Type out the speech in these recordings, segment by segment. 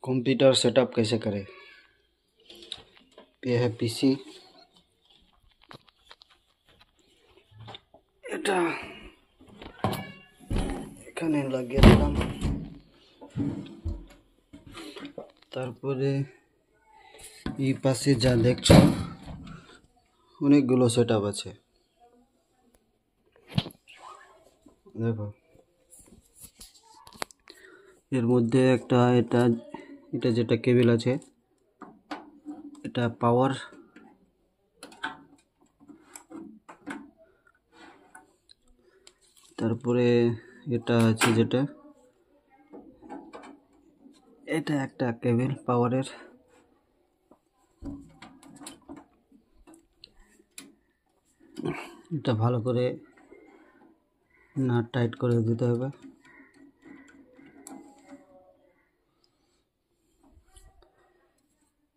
Computer setup कैसे करें। ये है पीसी, এটা এখানে লাগিয়ে দিলাম। তারপরে এই পাশে যা দেখছো অনেকগুলো সেটআপ আছে, দেখো এর মধ্যে একটা এটা যেটা কেবল আছে এটা পাওয়ার, তারপরে এটা আছে যেটা এটা একটা কেবল পাওয়ারের, এটা ভালো করে নাট টাইট করে দিতে হবে।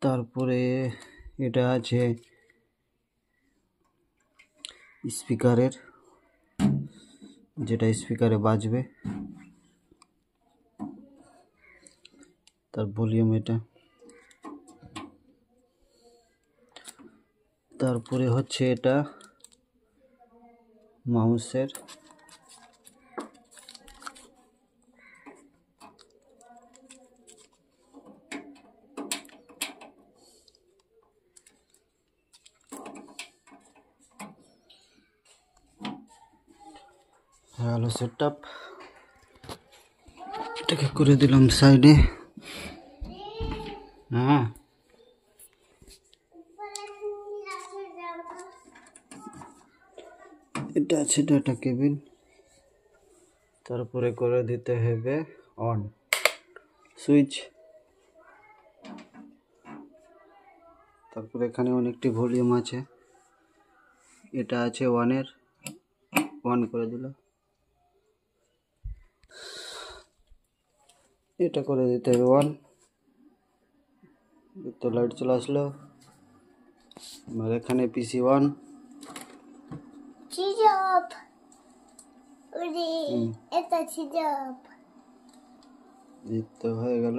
তারপরে এটা আছে স্পিকারের, যেটা স্পিকারে বাজবে, তার ভলিউম এটা। তারপরে হচ্ছে এটা মাউসের, হ্যালো সেটআপ, এটাকে করে দিলাম সাইডে। হ্যাঁ এটা আছে ডাটা কেবল, তারপরে করে দিতে হবে অন সুইচ। তারপরে এখানে অনেকটি ভলিউম আছে, এটা আছে ওয়ানের, অন করে দিল। এটা করে দিতে হবে অন, তো লাইট চলে আসলো। আর এখানে পিসি ওয়ান, এটা ছিল এই তো হয়ে গেল।